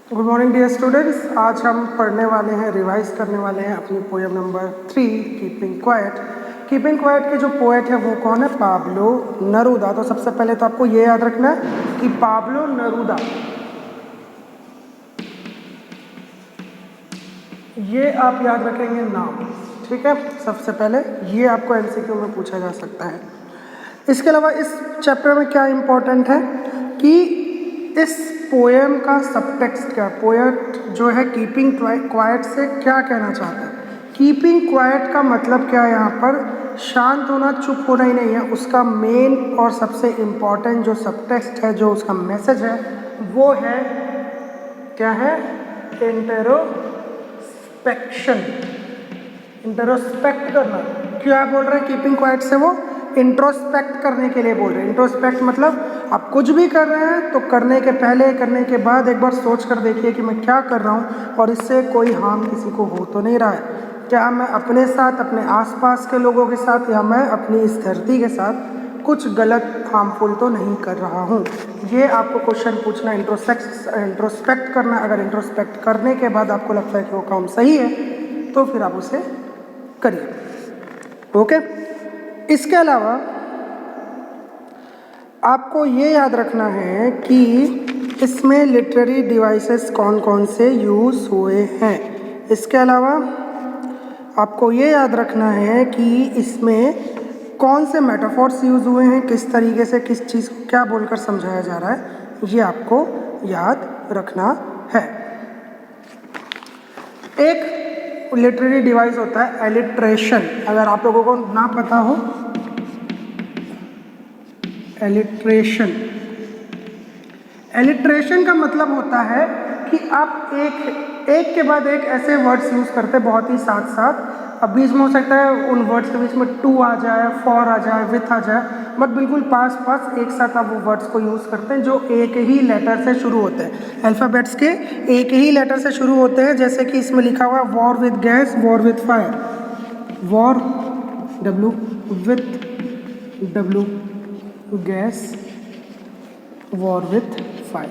Good morning dear students. आज हम पढ़ने वाले हैं, रिवाइज करने वाले हैं अपनी poem number 3 keeping quiet. Keeping quiet के जो पोएट है वो कौन है? पाब्लो नरूदा। तो सबसे पहले तो आपको ये याद रखना है कि पाब्लो नरूदा ये आप याद रखेंगे नाम, ठीक है। सबसे पहले ये आपको एमसीक्यू में पूछा जा सकता है। इसके अलावा इस चैप्टर में क्या इम्पोर्टेंट है कि इस पोएम का सबटेक्स्ट क्या, पोएट जो है कीपिंग क्वाइट से क्या कहना चाहता है। कीपिंग क्वाइट का मतलब क्या है? यहाँ पर शांत होना, चुप होना ही नहीं है। उसका मेन और सबसे इम्पॉर्टेंट जो सबटेक्स्ट है, जो उसका मैसेज है, वो है क्या है? इंट्रोस्पेक्ट करना। क्या बोल रहे हैं कीपिंग क्वाइट से? वो इंट्रोस्पेक्ट करने के लिए बोल रहे हैं। इंट्रोस्पेक्ट मतलब आप कुछ भी कर रहे हैं तो करने के पहले, करने के बाद एक बार सोच कर देखिए कि मैं क्या कर रहा हूँ और इससे कोई हार्म किसी को हो तो नहीं रहा है। क्या मैं अपने साथ, अपने आसपास के लोगों के साथ, या मैं अपनी इस धरती के साथ कुछ गलत, हार्मफुल तो नहीं कर रहा हूँ। ये आपको क्वेश्चन पूछना, इंट्रोस्पेक्ट करना। अगर इंट्रोस्पेक्ट करने के बाद आपको लगता है कि वो काम सही है तो फिर आप उसे करिए, ओके। इसके अलावा आपको ये याद रखना है कि इसमें लिटरेरी डिवाइसेस कौन कौन से यूज़ हुए हैं। इसके अलावा आपको ये याद रखना है कि इसमें कौन से मेटाफोर्स यूज़ हुए हैं, किस तरीके से किस चीज़ को क्या बोलकर समझाया जा रहा है, ये आपको याद रखना है। एक लिटरेरी डिवाइस होता है एलिट्रेशन। अगर आप लोगों को ना पता हो, एलिट्रेशन का मतलब होता है कि आप एक के बाद एक ऐसे वर्ड्स यूज़ करते हैं बहुत ही साथ साथ। अब बीच में हो सकता है उन वर्ड्स के बीच में टू आ जाए, फॉर आ जाए, विथ आ जाए, बट बिल्कुल पास पास एक साथ आप वो वर्ड्स को यूज़ करते हैं जो एक ही लेटर से शुरू होते हैं। अल्फ़ाबेट्स के एक ही लेटर से शुरू होते हैं। जैसे कि इसमें लिखा हुआ है war with gas, war with fire, war W, with W, gas, war with fire.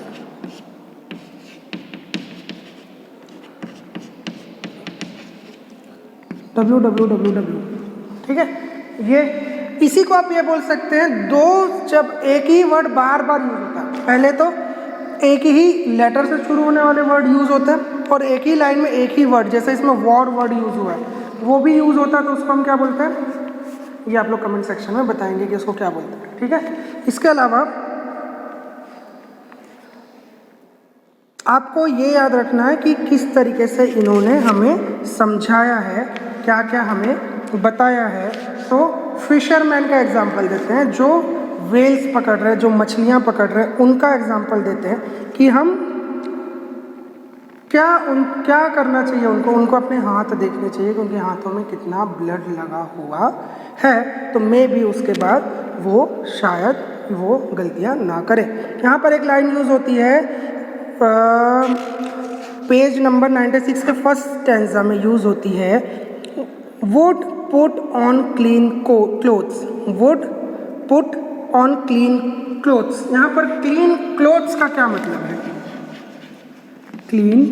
WWWW, ठीक है। ये इसी को आप ये बोल सकते हैं दो, जब एक ही वर्ड बार बार यूज होता है। पहले तो एक ही लेटर से शुरू होने वाले वर्ड यूज होते हैं और एक ही लाइन में एक ही वर्ड, जैसे इसमें वॉर वर्ड यूज हुआ है, वो भी यूज होता है, तो उसको हम क्या बोलते हैं? ये आप लोग कमेंट सेक्शन में बताएंगे कि उसको क्या बोलते हैं, ठीक है। इसके अलावा आपको ये याद रखना है कि किस तरीके से इन्होंने हमें समझाया है, क्या क्या हमें बताया है। तो फिशरमैन का एग्जाम्पल देते हैं, जो वेल्स पकड़ रहे हैं, जो मछलियाँ पकड़ रहे हैं, उनका एग्जाम्पल देते हैं कि हम क्या करना चाहिए उनको अपने हाथ देखने चाहिए कि उनके हाथों में कितना ब्लड लगा हुआ है, तो मे भी उसके बाद वो शायद वो गलतियाँ ना करें। यहाँ पर एक लाइन यूज़ होती है, पेज नंबर 96 के फर्स्ट स्टैंजा में यूज़ होती है, would put on clean clothes, would put on clean clothes. यहाँ पर क्लीन क्लोथ्स का क्या मतलब है? क्लीन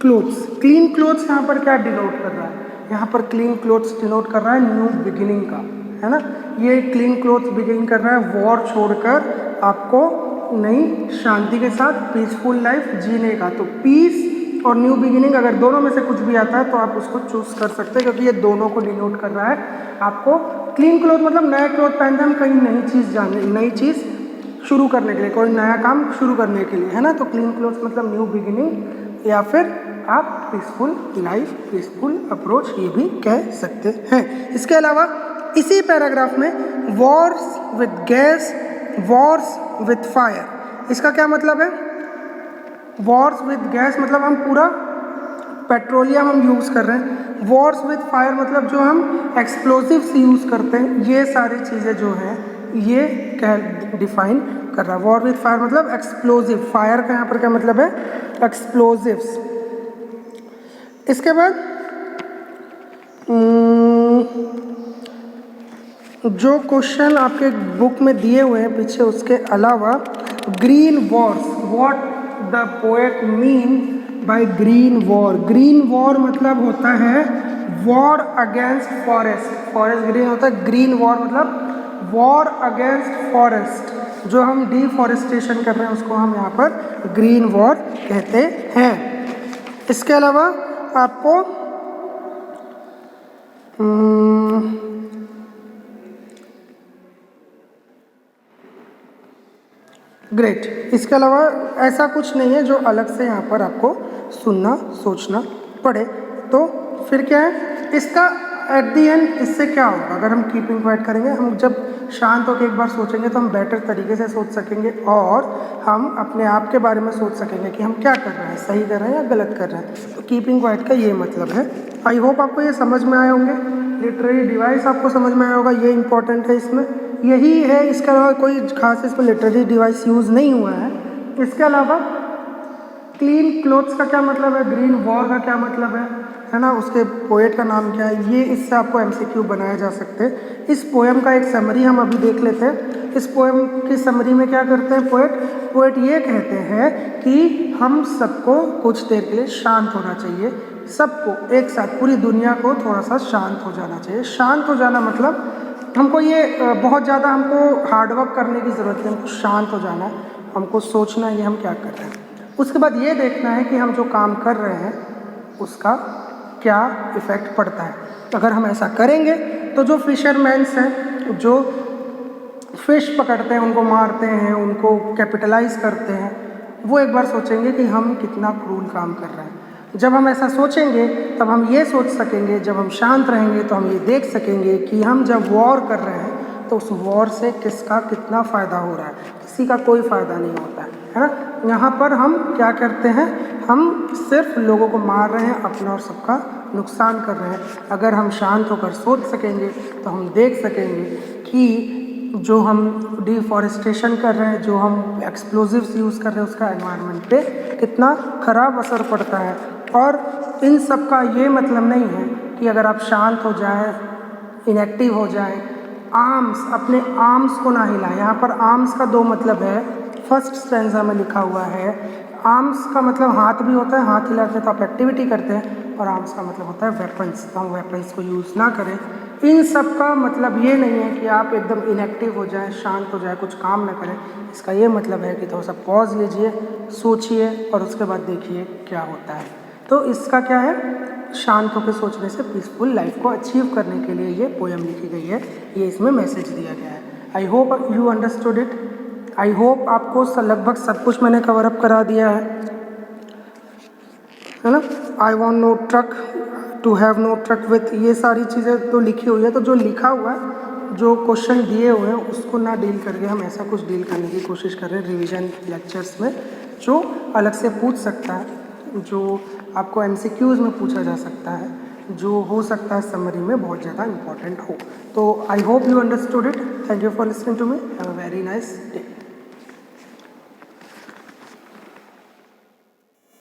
क्लोथ्स यहाँ पर क्या डिनोट कर रहा है? यहाँ पर क्लीन क्लोथ्स डिनोट कर रहा है न्यू बिगिनिंग का, है ना। ये क्लीन क्लोथ्स बिगिनिंग कर रहा है वॉर छोड़कर आपको नई शांति के साथ पीसफुल लाइफ जीने का। तो पीस और न्यू बिगिनिंग, अगर दोनों में से कुछ भी आता है तो आप उसको चूज कर सकते हैं, क्योंकि ये दोनों को डिनोट कर रहा है। आपको क्लीन क्लोथ मतलब नया क्लोथ पहनते हैं हम कहीं नई चीज़ शुरू करने के लिए, कोई नया काम शुरू करने के लिए, है ना। तो क्लीन क्लोथ मतलब न्यू बिगिनिंग, या फिर आप पीसफुल लाइफ, पीसफुल अप्रोच ये भी कह सकते हैं। इसके अलावा इसी पैराग्राफ में Wars with gas, Wars with fire, इसका क्या मतलब है? वॉर्स विद गैस मतलब हम पूरा पेट्रोलियम हम यूज़ कर रहे हैं। वॉर्स विद फायर मतलब जो हम एक्सप्लोजिव्स यूज़ करते हैं। ये सारी चीज़ें जो हैं ये क्या डिफाइन कर रहा है। वॉर विद फायर मतलब एक्सप्लोजिव, फायर का यहाँ पर क्या मतलब है? एक्सप्लोजिव्स। इसके बाद जो क्वेश्चन आपके बुक में दिए हुए हैं पीछे, उसके अलावा green Wars, what the poet mean by green war? Green war मतलब होता है war against forest. Forest green होता है, ग्रीन वॉर मतलब वॉर अगेंस्ट फॉरेस्ट। जो हम डिफॉरेस्टेशन कर रहे हैं उसको हम यहाँ पर ग्रीन वॉर कहते हैं। इसके अलावा आपको ग्रेट, इसके अलावा ऐसा कुछ नहीं है जो अलग से यहाँ पर आपको सुनना सोचना पड़े। तो फिर क्या है इसका एट दी एंड, इससे क्या होगा अगर हम कीपिंग क्वाइट करेंगे? हम जब शांत होकर एक बार सोचेंगे तो हम बेटर तरीके से सोच सकेंगे और हम अपने आप के बारे में सोच सकेंगे कि हम क्या कर रहे हैं, सही कर रहे हैं या गलत कर रहे हैं। तो कीपिंग क्वाइट का ये मतलब है। आई होप आपको ये समझ में आए होंगे। लिटरेरी डिवाइस आपको समझ में आया होगा, ये इंपॉर्टेंट है इसमें, यही है। इसके अलावा कोई खास इसमें लिटरेरी डिवाइस यूज़ नहीं हुआ है। इसके अलावा क्लीन क्लोथ्स का क्या मतलब है, ग्रीन वॉर का क्या मतलब है ना, उसके पोएट का नाम क्या है, ये इससे आपको एमसीक्यू बनाए जा सकते हैं। इस पोएम का एक समरी हम अभी देख लेते हैं। इस पोएम की समरी में क्या करते हैं पोएट ये कहते हैं कि हम सबको कुछ देर के लिए शांत होना चाहिए, सबको एक साथ, पूरी दुनिया को थोड़ा सा शांत हो जाना चाहिए। शांत हो जाना मतलब हमको ये बहुत ज़्यादा हमको हार्डवर्क करने की ज़रूरत है, हमको शांत हो जाना है, हमको सोचना है ये हम क्या कर रहे हैं। उसके बाद ये देखना है कि हम जो काम कर रहे हैं उसका क्या इफ़ेक्ट पड़ता है। अगर हम ऐसा करेंगे तो जो फिशरमैन्स हैं, जो फिश पकड़ते हैं, उनको मारते हैं, उनको कैपिटलाइज करते हैं, वो एक बार सोचेंगे कि हम कितना क्रूर काम कर रहे हैं। जब हम ऐसा सोचेंगे तब हम ये सोच सकेंगे, जब हम शांत रहेंगे तो हम ये देख सकेंगे कि हम जब वॉर कर रहे हैं तो उस वॉर से किसका कितना फ़ायदा हो रहा है। किसी का कोई फ़ायदा नहीं होता है ना। यहाँ पर हम क्या करते हैं, हम सिर्फ लोगों को मार रहे हैं, अपना और सबका नुकसान कर रहे हैं। अगर हम शांत होकर सोच सकेंगे तो हम देख सकेंगे कि जो हम डिफॉरेस्टेशन कर रहे हैं, जो हम एक्सप्लोजिव्स यूज़ कर रहे हैं, उसका एनवायरनमेंट पे कितना ख़राब असर पड़ता है। और इन सब का ये मतलब नहीं है कि अगर आप शांत हो जाएं, इनएक्टिव हो जाएं, आर्म्स, अपने आर्म्स को ना हिलाएं। यहाँ पर आर्म्स का दो मतलब है, फर्स्ट स्टैंजा में लिखा हुआ है। आर्म्स का मतलब हाथ भी होता है, हाथ हिलाते हैं तो आप एक्टिविटी करते हैं, और आर्म्स का मतलब होता है वेपन्स, तो हम वेपन्स को यूज़ ना करें। इन सब का मतलब ये नहीं है कि आप एकदम इनएक्टिव हो जाएं, शांत हो जाए, कुछ काम ना करें। इसका ये मतलब है कि थोड़ा सा पॉज लीजिए, सोचिए और उसके बाद देखिए क्या होता है। तो इसका क्या है, शांत होकर सोचने से पीसफुल लाइफ को अचीव करने के लिए ये पोएम लिखी गई है, ये इसमें मैसेज दिया गया है। आई hope you understood it. I hope आपको लगभग सब कुछ मैंने कवर अप करा दिया है ना। I want no truck to have no truck with, ये सारी चीज़ें तो लिखी हुई है। तो जो लिखा हुआ है, जो क्वेश्चन दिए हुए हैं, उसको ना डील करके हम ऐसा कुछ डील करने की कोशिश कर रहे हैं रिवीजन लेक्चर्स में, जो अलग से पूछ सकता है, जो आपको एमसीक्यूज़ में पूछा जा सकता है, जो हो सकता है समरी में बहुत ज़्यादा इंपॉर्टेंट हो। तो I hope you understood it. Thank you for listening to me. Have a very nice day.